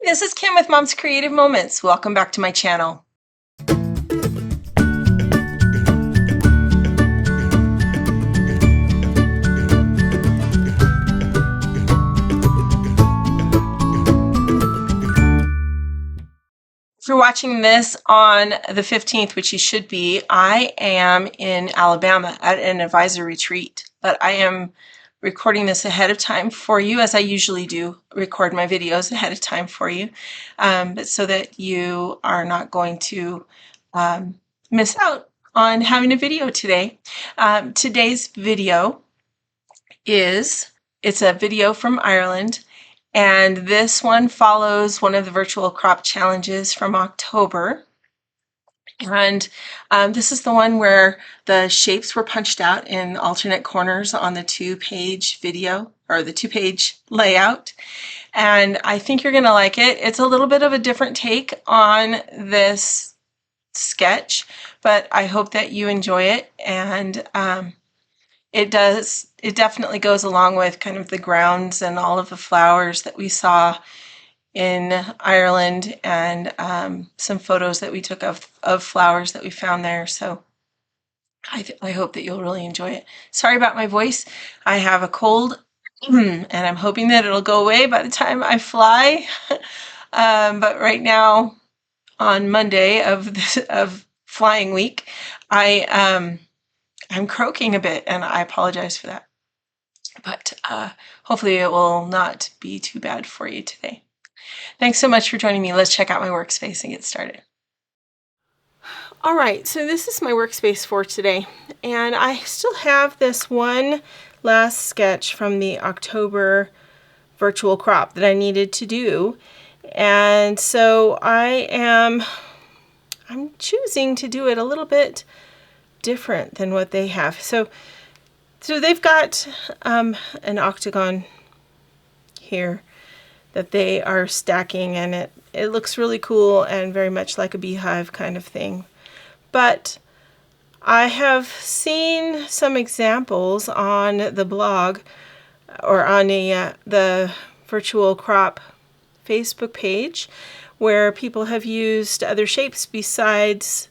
This is Kim with Mom's Creative Moments. Welcome back to my channel. If you're watching this on the 15th, which you should be, I am in Alabama at an advisor retreat, but I am recording this ahead of time for you, as I usually do, record my videos ahead of time for you, but so that you are not going to miss out on having a video today. Today's video it's a video from Ireland, and this one follows one of the virtual crop challenges from October. And this is the one where the shapes were punched out in alternate corners on the 2-page video, or the 2-page layout. And I think you're going to like it. It's a little bit of a different take on this sketch, but I hope that you enjoy it. And it definitely goes along with kind of the grounds and all of the flowers that we saw in Ireland, and some photos that we took of flowers that we found there. So I hope that you'll really enjoy it. Sorry about my voice. I have a cold and I'm hoping that it'll go away by the time I fly. But right now, on Monday of flying week, I'm croaking a bit, and I apologize for that. But hopefully it will not be too bad for you today. Thanks so much for joining me. Let's check out my workspace and get started. All right, so this is my workspace for today, and I still have this one last sketch from the October virtual crop that I needed to do, and so I'm choosing to do it a little bit different than what they have. So they've got an octagon here that they are stacking, and it looks really cool and very much like a beehive kind of thing. But I have seen some examples on the blog, or on the virtual crop Facebook page, where people have used other shapes besides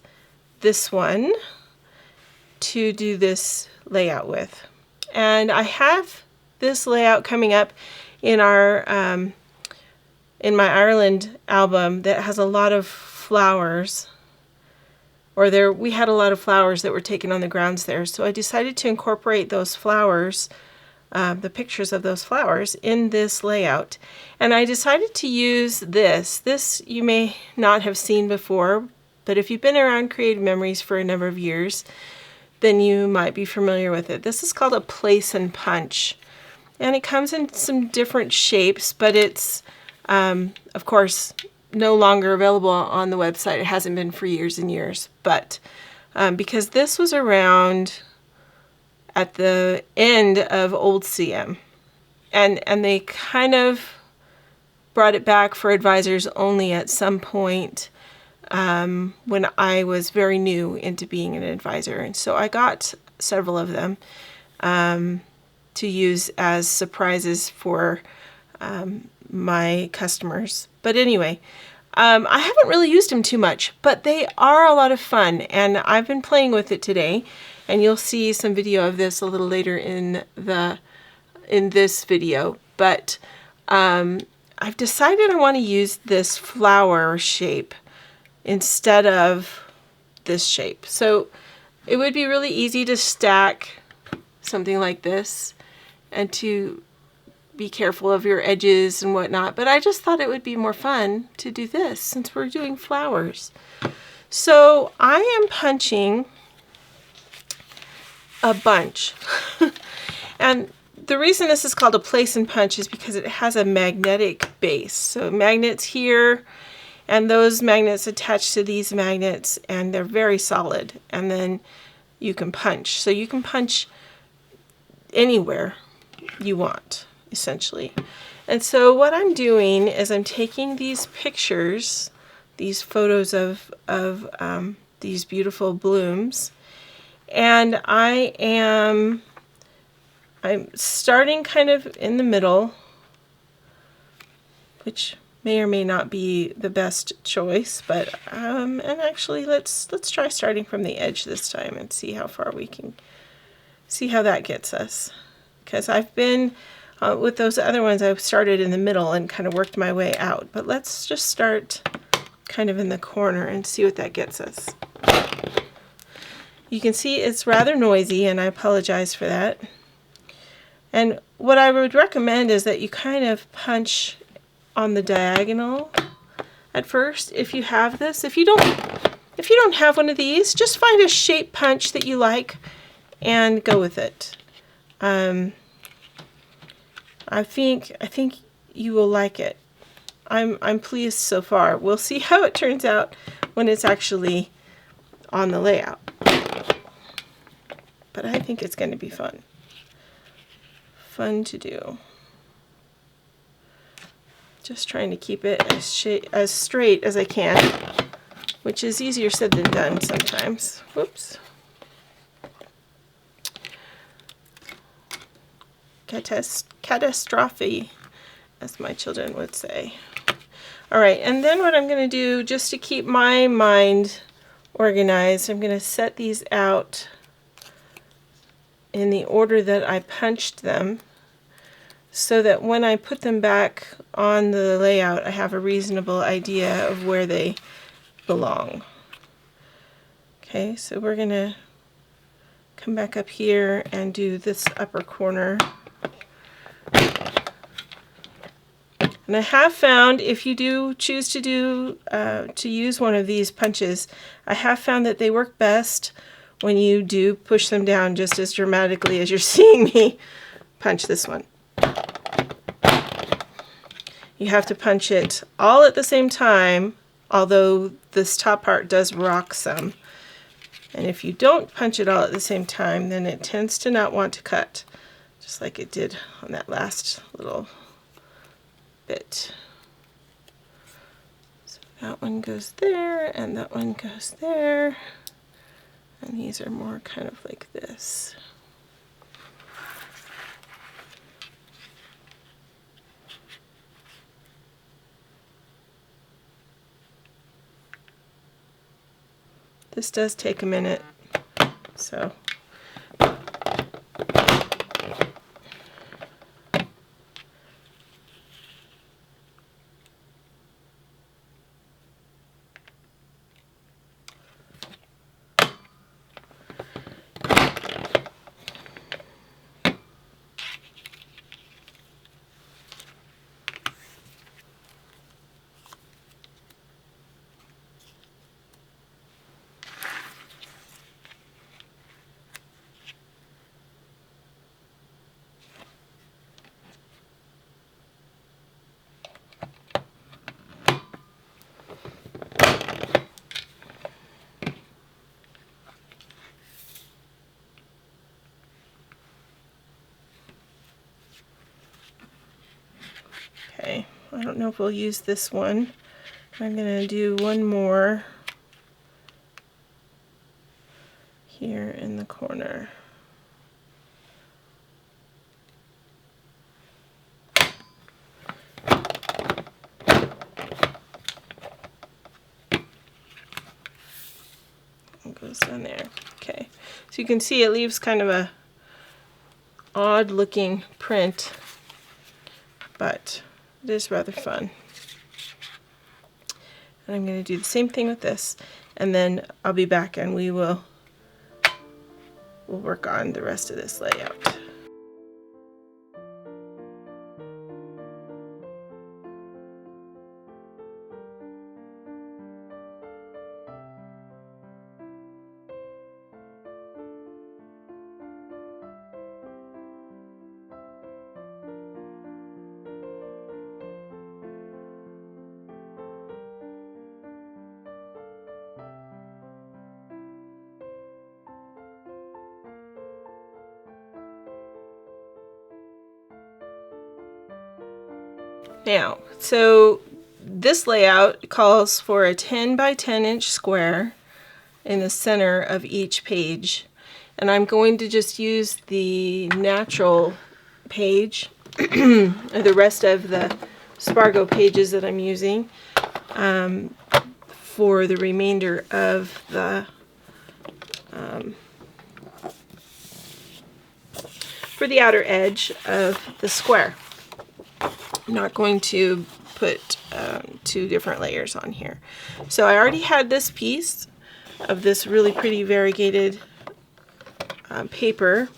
this one to do this layout with. And I have this layout coming up in our in my Ireland album that has a lot of flowers, or we had a lot of flowers that were taken on the grounds there. So I decided to incorporate those flowers, the pictures of those flowers, in this layout. And I decided to use this. This you may not have seen before, but if you've been around Creative Memories for a number of years, then you might be familiar with it. This is called a place and punch. And it comes in some different shapes, but it's of course no longer available on the website. It hasn't been for years and years, but because this was around at the end of old CM, and they kind of brought it back for advisors only at some point when I was very new into being an advisor. And so I got several of them to use as surprises for my customers. But anyway, I haven't really used them too much, but they are a lot of fun, and I've been playing with it today, and you'll see some video of this a little later in this video. But I've decided I want to use this flower shape instead of this shape. So it would be really easy to stack something like this and to be careful of your edges and whatnot, but I just thought it would be more fun to do this since we're doing flowers. So I am punching a bunch. And the reason this is called a place and punch is because it has a magnetic base. So magnets here, and those magnets attach to these magnets, and they're very solid. And then you can punch. So you can punch anywhere you want, essentially. And so what I'm doing is I'm taking these pictures, these photos of these beautiful blooms, and I'm starting kind of in the middle, which may or may not be the best choice, but and actually let's try starting from the edge this time and see how far we can see how that gets us. Because I've been with those other ones, I've started in the middle and kind of worked my way out, but let's just start kind of in the corner and see what that gets us. You can see it's rather noisy, and I apologize for that. And what I would recommend is that you kind of punch on the diagonal at first if you have this. If you don't have one of these, just find a shape punch that you like and go with it. I think you will like it. I'm pleased so far. We'll see how it turns out when it's actually on the layout. But I think it's going to be fun. Fun to do. Just trying to keep it as straight as I can, which is easier said than done sometimes. Whoops. Catastrophe, as my children would say. All right, and then what I'm going to do, just to keep my mind organized, I'm going to set these out in the order that I punched them, so that when I put them back on the layout, I have a reasonable idea of where they belong. Okay, so we're going to come back up here and do this upper corner. And I have found, if you do choose to use one of these punches, I have found that they work best when you do push them down just as dramatically as you're seeing me punch this one. You have to punch it all at the same time, although this top part does rock some. And if you don't punch it all at the same time, then it tends to not want to cut, just like it did on that last little bit. So that one goes there, and that one goes there, and these are more kind of like this. This does take a minute, so okay, I don't know if we'll use this one. I'm going to do one more here in the corner. It goes down there. Okay, so you can see it leaves kind of a odd looking print, but it is rather fun. And I'm going to do the same thing with this, and then I'll be back and we'll work on the rest of this layout. Now, so this layout calls for a 10 by 10 inch square in the center of each page, and I'm going to just use the natural page, or the rest of the Spargo pages that I'm using for the remainder of the for the outer edge of the square. I'm not going to put 2 different layers on here. So I already had this piece of this really pretty variegated paper.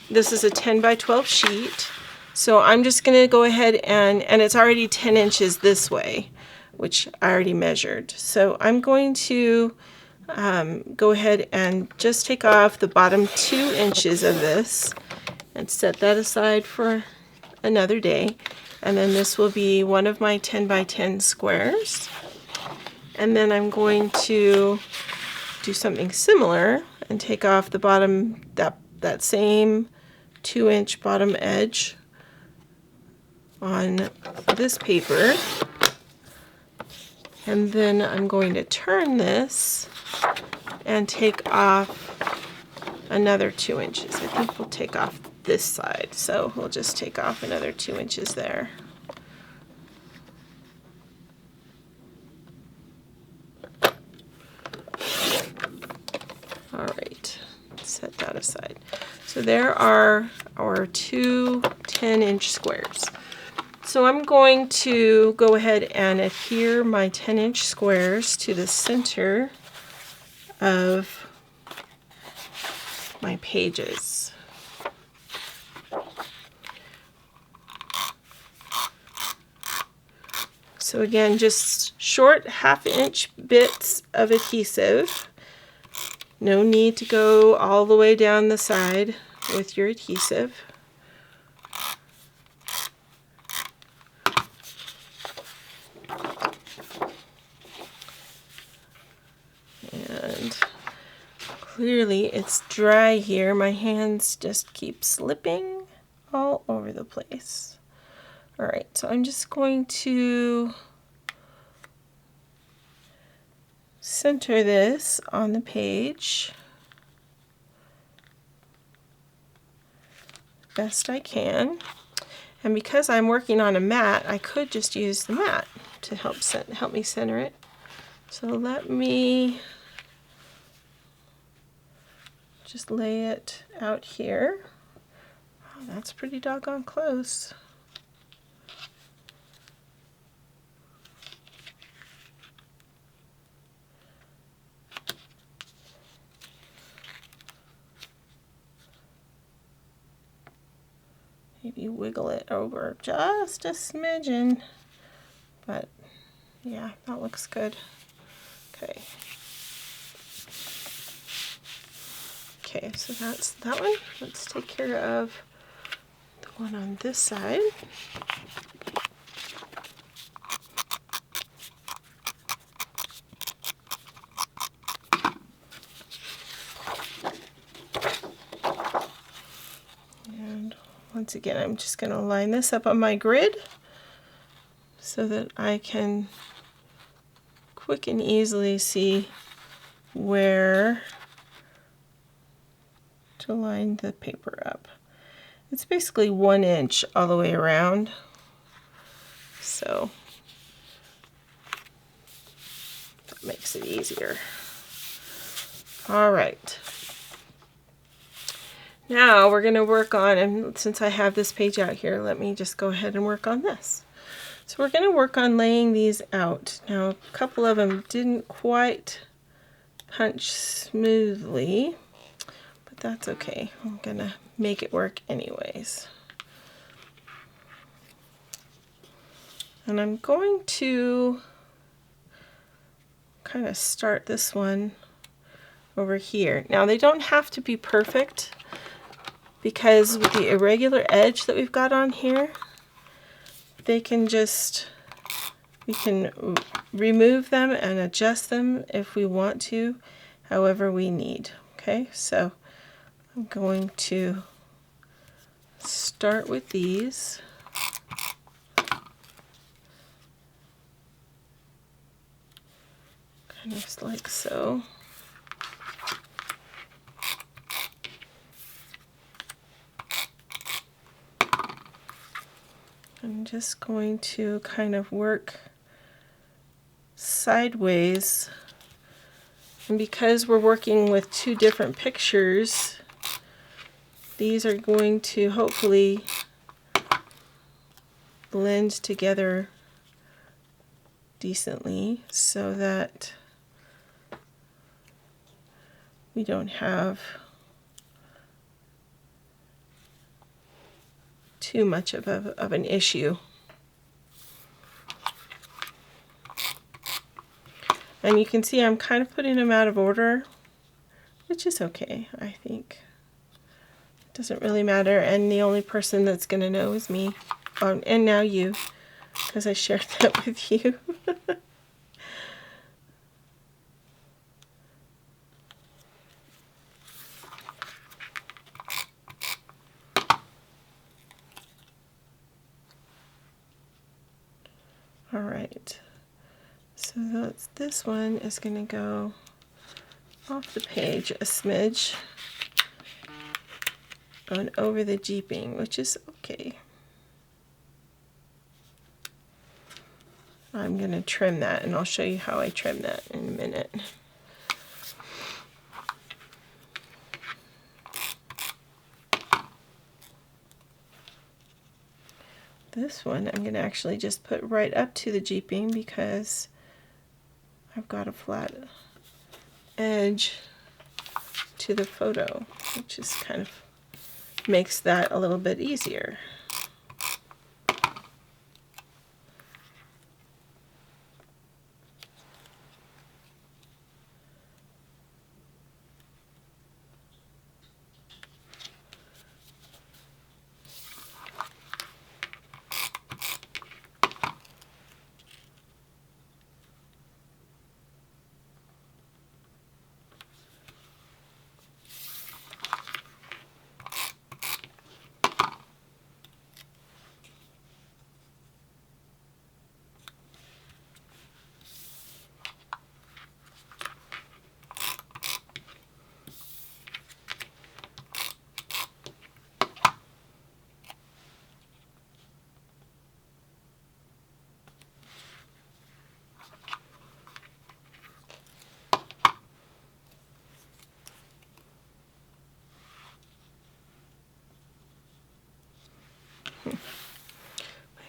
This is a 10 by 12 sheet. So I'm just going to go ahead and it's already 10 inches this way, which I already measured. So I'm going to go ahead and just take off the bottom 2 inches of this and set that aside for another day. And then this will be one of my 10 by 10 squares. And then I'm going to do something similar and take off the bottom, that same 2-inch bottom edge on this paper. And then I'm going to turn this and take off another 2 inches. I think we'll take off this side, so we'll just take off another 2 inches there. All right, set that aside. So there are our 2 10-inch squares. So I'm going to go ahead and adhere my 10-inch squares to the center of my pages. So again, just short 1/2-inch bits of adhesive. No need to go all the way down the side with your adhesive. And clearly it's dry here. My hands just keep slipping all over the place. All right, so I'm just going to center this on the page best I can. And because I'm working on a mat, I could just use the mat to help me center it. So let me just lay it out here. Oh, that's pretty doggone close. Maybe wiggle it over just a smidgen, but yeah, that looks good. Okay. Okay, so that's that one. Let's take care of the one on this side. And once again, I'm just going to line this up on my grid so that I can quick and easily see where to line the paper up. It's basically 1 inch all the way around, so that makes it easier. All right. Now we're going to work on, and since I have this page out here, let me just go ahead and work on this. So we're going to work on laying these out. Now a couple of them didn't quite punch smoothly, but that's okay. I'm going to make it work anyways. And I'm going to kind of start this one over here. Now they don't have to be perfect, because with the irregular edge that we've got on here, they can just, we can remove them and adjust them if we want to, however we need. Okay, so I'm going to start with these. Kind of like so. And I'm just going to kind of work sideways. And because we're working with two different pictures, these are going to hopefully blend together decently so that we don't have too much of an issue. And you can see I'm kind of putting them out of order, which is okay, I think. It doesn't really matter, and the only person that's going to know is me. And now you, because I shared that with you. All right, so this one is going to go off the page a smidge, going over the jeeping, which is okay. I'm going to trim that, and I'll show you how I trim that in a minute. This one I'm going to actually just put right up to the jeeping because I've got a flat edge to the photo, which is kind of makes that a little bit easier.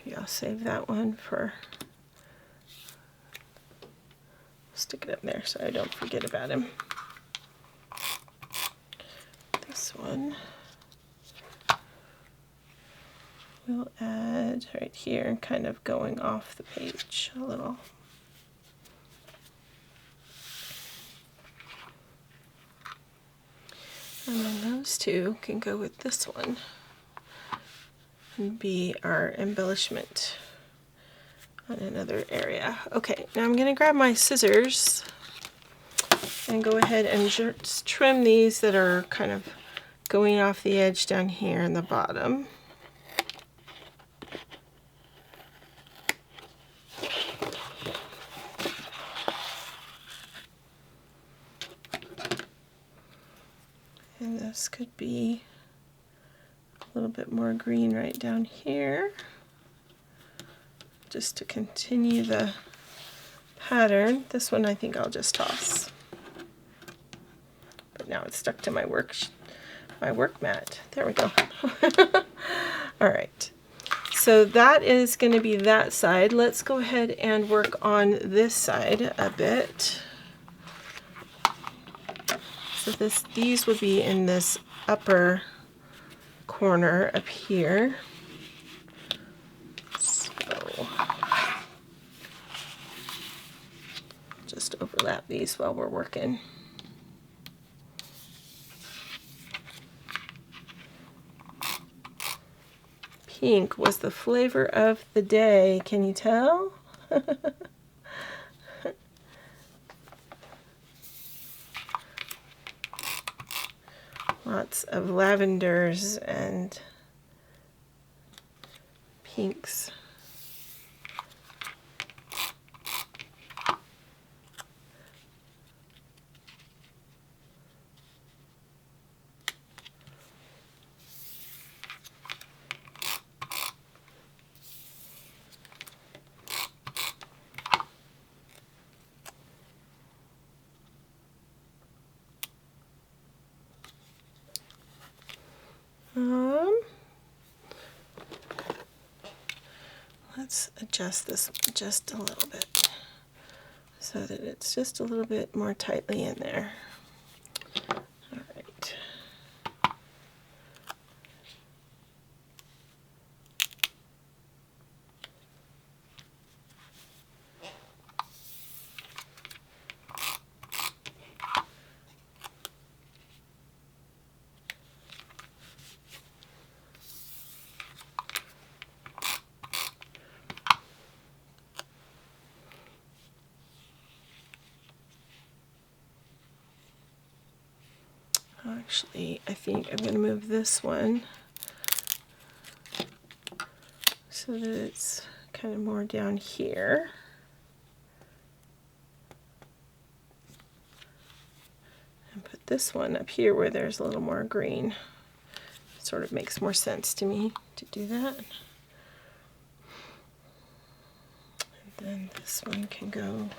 Maybe I'll save that one for, stick it up there so I don't forget about him. This one we'll add right here, kind of going off the page a little. And then those two can go with this one and be our embellishment on another area. Okay, now I'm going to grab my scissors and go ahead and just trim these that are kind of going off the edge down here in the bottom. And this could be a little bit more green right down here, just to continue the pattern. This one I think I'll just toss. But now it's stuck to my work mat. There we go. All right. So that is going to be that side. Let's go ahead and work on this side a bit. So these would be in this upper corner up here. So just overlap these while we're working. Pink was the flavor of the day. Can you tell? Lots of lavenders and pinks. let's adjust this just a little bit so that it's just a little bit more tightly in there. All right. Actually, I think I'm going to move this one so that it's kind of more down here. And put this one up here where there's a little more green. It sort of makes more sense to me to do that. And then this one can go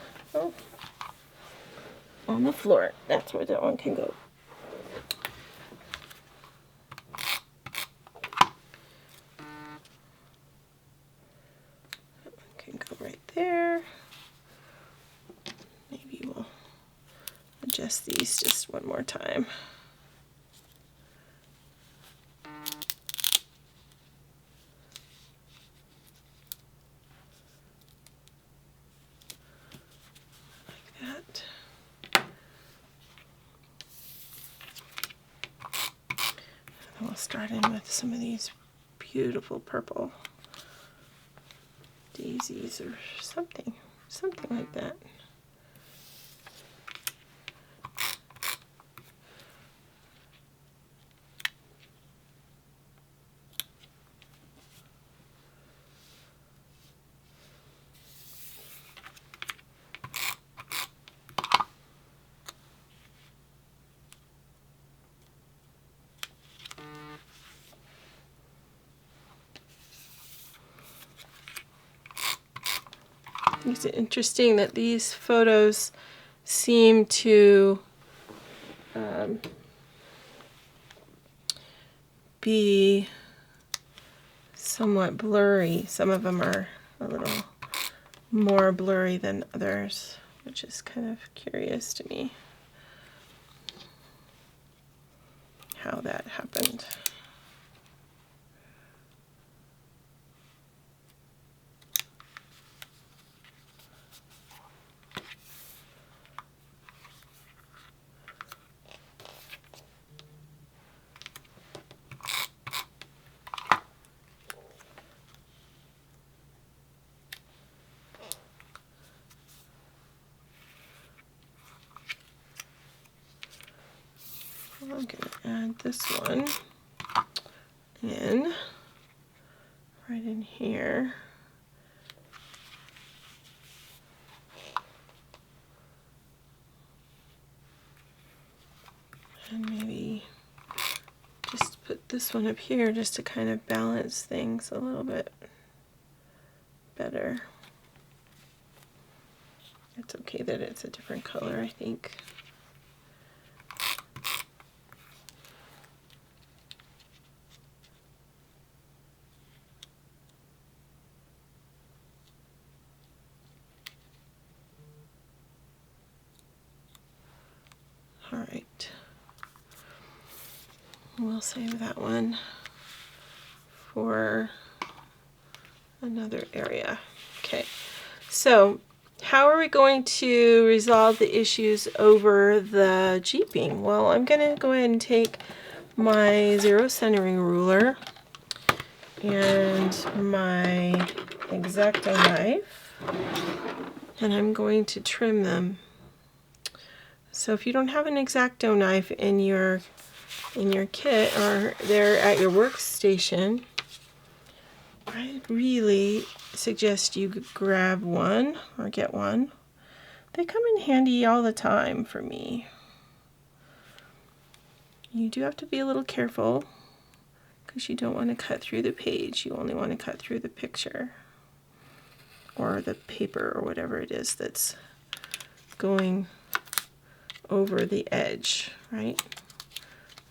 on the floor. That's where that one can go. Go right there. Maybe we'll adjust these just one more time. Like that. And we'll start in with some of these beautiful purple daisies or something like that. It's interesting that these photos seem to be somewhat blurry. Some of them are a little more blurry than others, which is kind of curious to me how that happened. I'm going to add this one in, right in here. And maybe just put this one up here just to kind of balance things a little bit better. It's okay that it's a different color, I think. All right, we'll save that one for another area. Okay, so how are we going to resolve the issues over the jeeping? Well, I'm going to go ahead and take my zero centering ruler and my X-Acto knife, and I'm going to trim them. So if you don't have an X-Acto knife in your kit or there at your workstation, I really suggest you grab one or get one. They come in handy all the time for me. You do have to be a little careful because you don't want to cut through the page. You only want to cut through the picture or the paper or whatever it is that's going over the edge, right?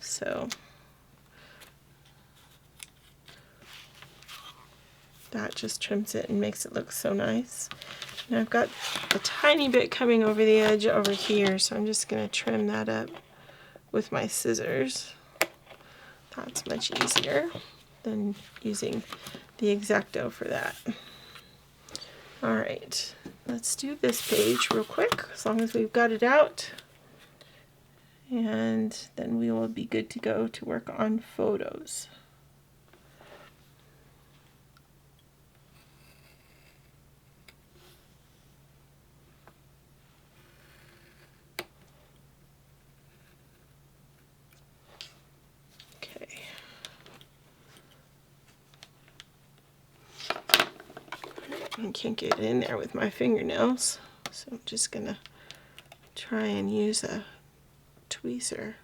So that just trims it and makes it look so nice. And I've got a tiny bit coming over the edge over here, so I'm just going to trim that up with my scissors. That's much easier than using the X-Acto for that. Alright, let's do this page real quick, as long as we've got it out. And then we will be good to go to work on photos. Okay. I can't get in there with my fingernails, so I'm just gonna try and use a tweezer.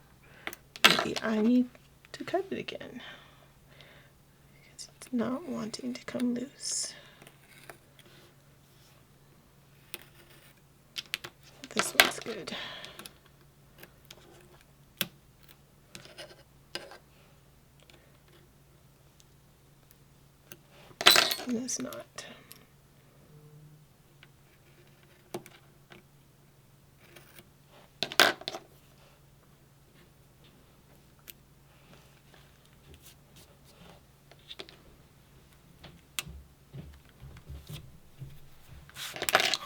Maybe I need to cut it again because it's not wanting to come loose. This one's good. And it's not.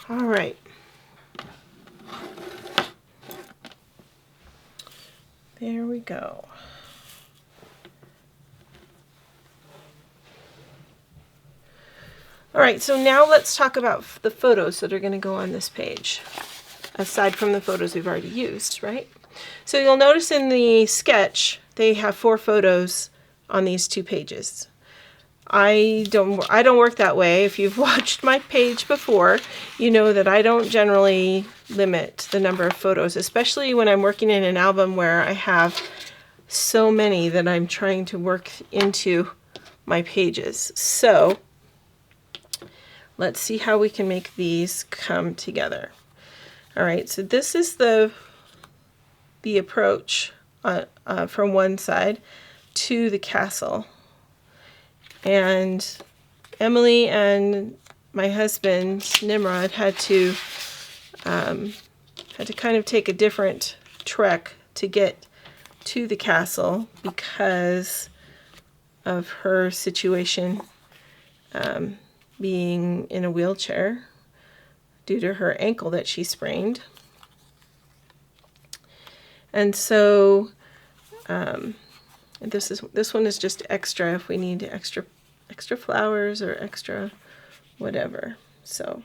All right. There we go. All right, so now let's talk about the photos that are going to go on this page, aside from the photos we've already used, right? So you'll notice in the sketch, they have 4 photos on these 2 pages. I don't work that way. If you've watched my page before, you know that I don't generally limit the number of photos, especially when I'm working in an album where I have so many that I'm trying to work into my pages. So let's see how we can make these come together. All right, so this is the approach from one side to the castle. And Emily and my husband Nimrod had to kind of take a different trek to get to the castle because of her situation, being in a wheelchair due to her ankle that she sprained. And so this one is just extra if we need extra flowers or extra whatever. So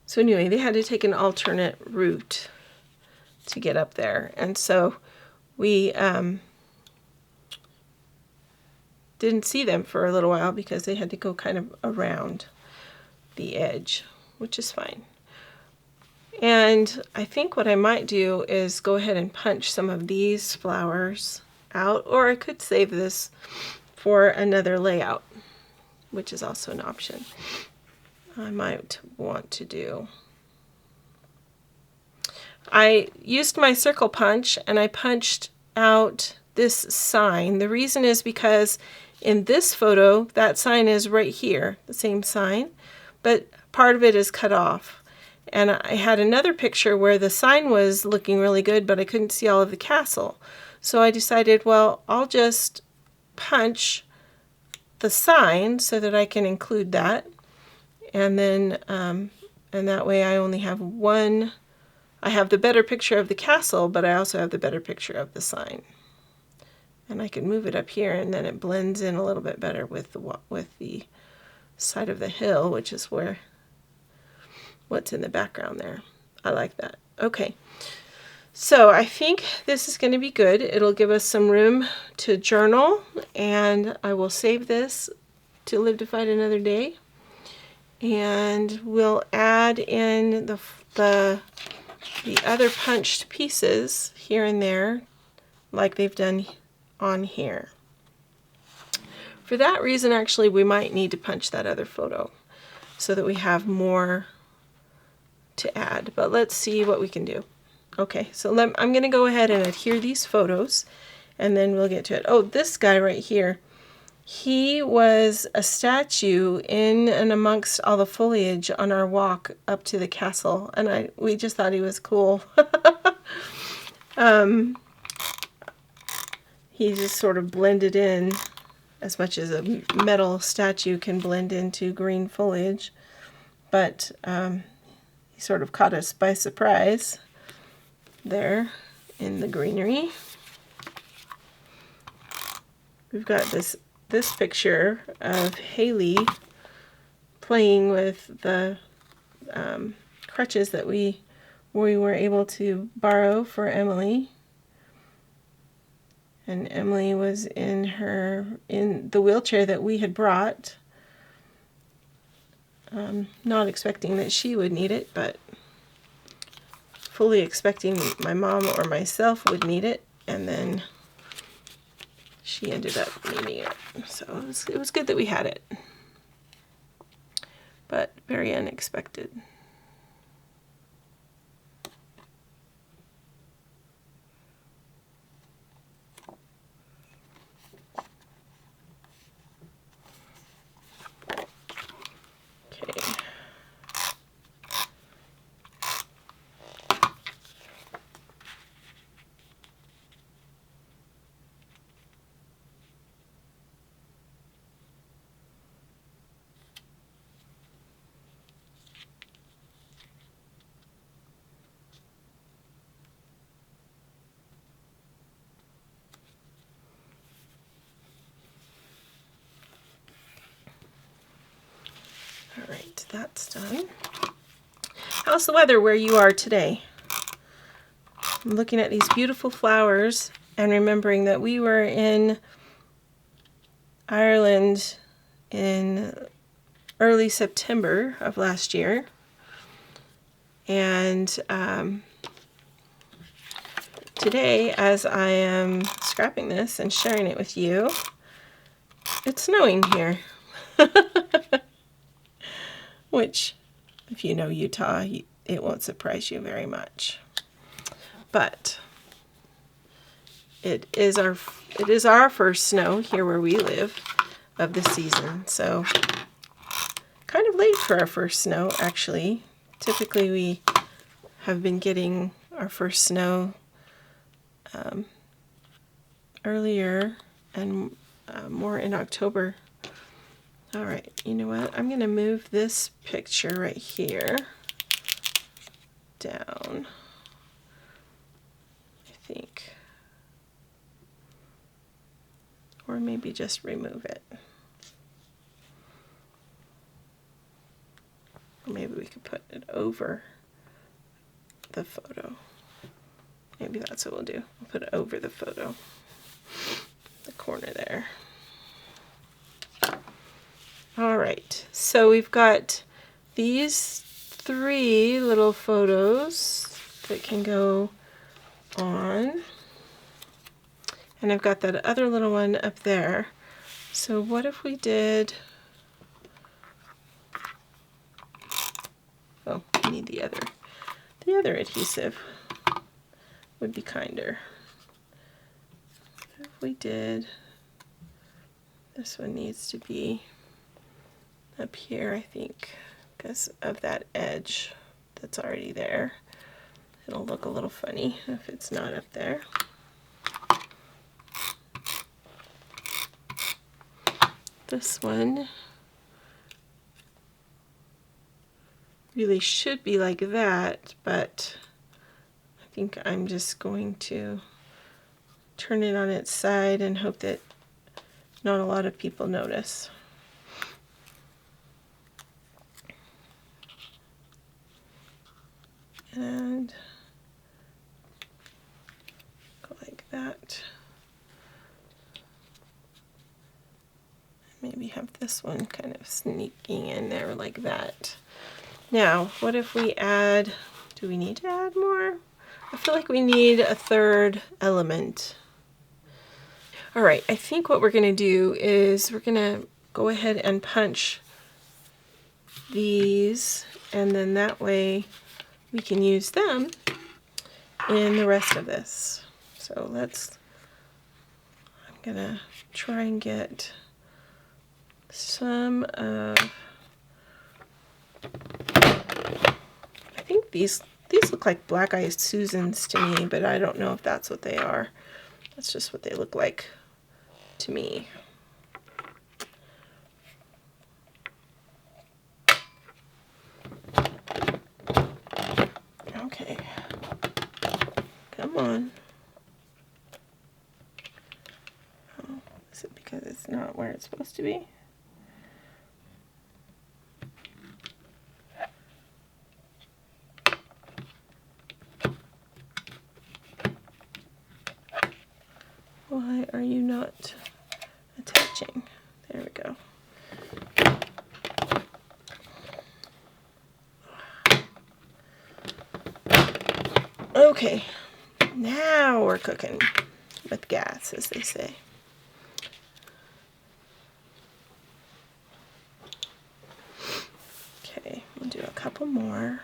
so anyway, they had to take an alternate route to get up there, and so we didn't see them for a little while because they had to go kind of around the edge, which is fine. And I think what I might do is go ahead and punch some of these flowers out, or I could save this for another layout, which is also an option I might want to do. I used my circle punch and I punched out this sign. The reason is because in this photo, that sign is right here, the same sign, but part of it is cut off. And I had another picture where the sign was looking really good, but I couldn't see all of the castle. So I decided, well, I'll just punch the sign so that I can include that. And then, and that way I only have one. I have the better picture of the castle, but I also have the better picture of the sign. And I can move it up here, and then it blends in a little bit better with the side of the hill, which is what's in the background there. I like that. Okay, so I think this is going to be good. It'll give us some room to journal, and I will save this to live to fight another day. And we'll add in the other punched pieces here and there, like they've done on here. For that reason, actually, we might need to punch that other photo so that we have more to add, but let's see what we can do. Okay, so I'm going to go ahead and adhere these photos, and then we'll get to it. Oh, this guy right here, he was a statue in and amongst all the foliage on our walk up to the castle, and we just thought he was cool. He just sort of blended in as much as a metal statue can blend into green foliage, but he sort of caught us by surprise there in the greenery. We've got this picture of Haley playing with the crutches that we were able to borrow for Emily. And Emily was in the wheelchair that we had brought. Not expecting that she would need it, but fully expecting my mom or myself would need it, and then she ended up needing it. So it was good that we had it, but very unexpected. Okay. All right, that's done. How's the weather where you are today? I'm looking at these beautiful flowers and remembering that we were in Ireland in early September of last year, and today, as I am scrapping this and sharing it with you, it's snowing here. Which, if you know Utah, it won't surprise you very much. But it is our first snow here where we live of the season. So kind of late for our first snow, actually. Typically we have been getting our first snow earlier and more in October. All right, you know what? I'm going to move this picture right here down, I think. Or maybe just remove it. Or maybe we could put it over the photo. Maybe that's what we'll do. We'll put it over the photo, the corner there. All right, so we've got these 3 little photos that can go on. And I've got that other little one up there. So what if we did, oh, we need the other adhesive would be kinder. If we did, this one needs to be up here, I think, because of that edge that's already there. It'll look a little funny if it's not up there. This one really should be like that, but I think I'm just going to turn it on its side and hope that not a lot of people notice. And go like that. Maybe have this one kind of sneaking in there like that. Now, what if we add, do we need to add more? I feel like we need a 3rd element. All right, I think what we're going to do is we're going to go ahead and punch these, and then that way we can use them in the rest of this. So I'm gonna try and get some of, I think these look like Black Eyed Susans to me, but I don't know if that's what they are. That's just what they look like to me. Okay, come on. Oh, is it because it's not where it's supposed to be? Why are you not attaching? There we go. Okay, now we're cooking with gas, as they say. Okay, we'll do a couple more.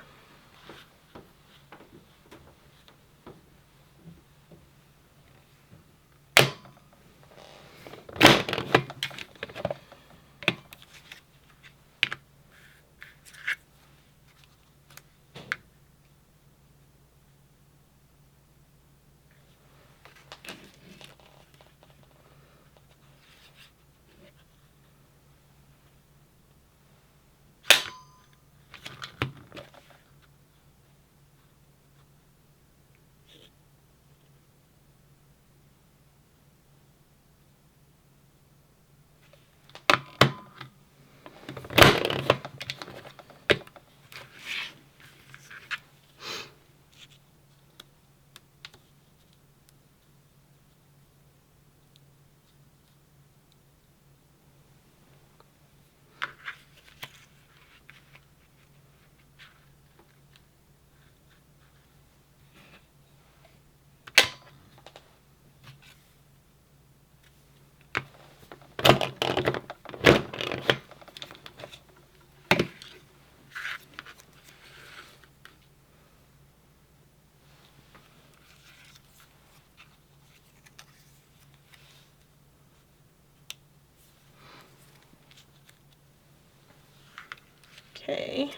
Okay.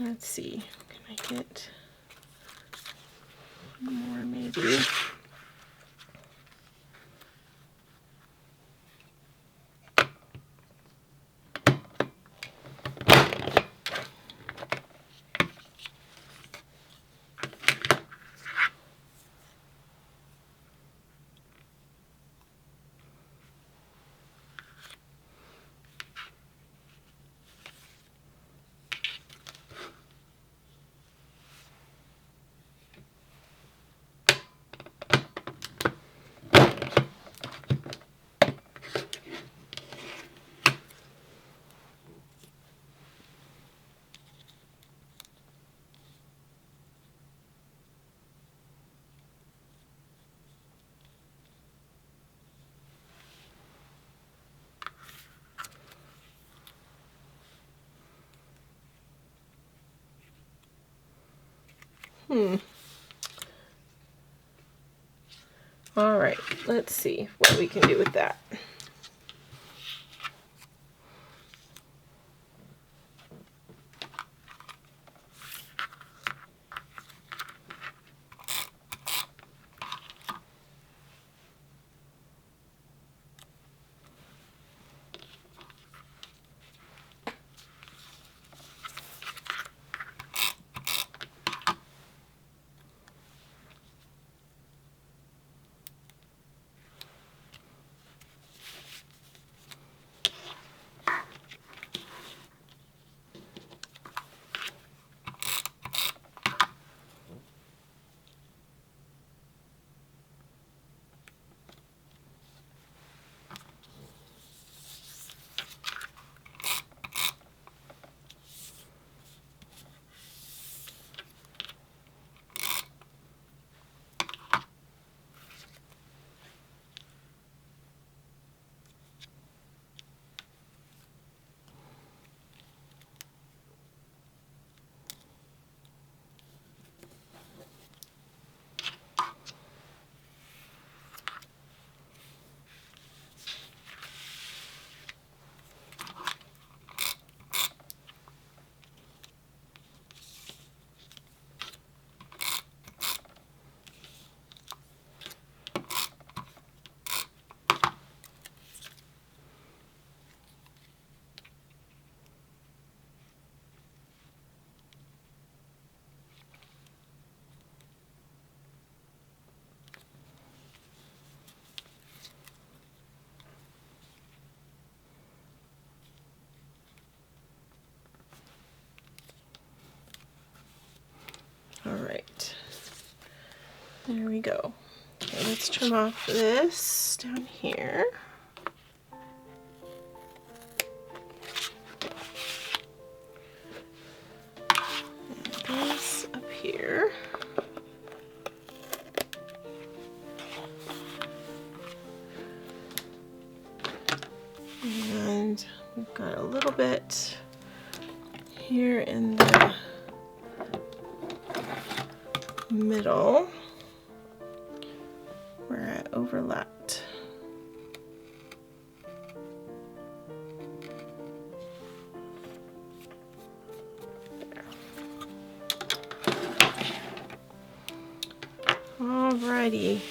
Let's see, can I get one more maybe? All right, let's see what we can do with that. There we go. Okay, let's trim off this down here. And this up here. And we've got a little bit here in the middle where I overlapped. Alrighty,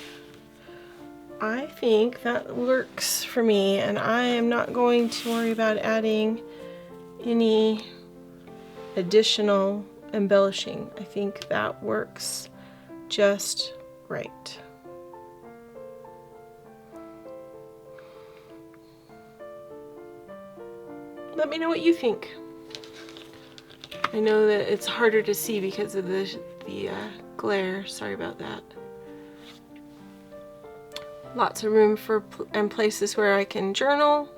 I think that works for me, and I am not going to worry about adding any additional embellishing. I think that works just right. Let me know what you think. I know that it's harder to see because of the glare. Sorry about that. Lots of room for and places where I can journal.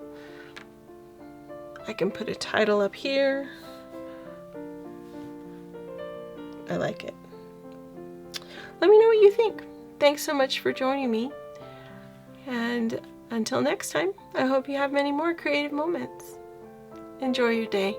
I can put a title up here. I like it. Let me know what you think. Thanks so much for joining me. And until next time, I hope you have many more creative moments. Enjoy your day.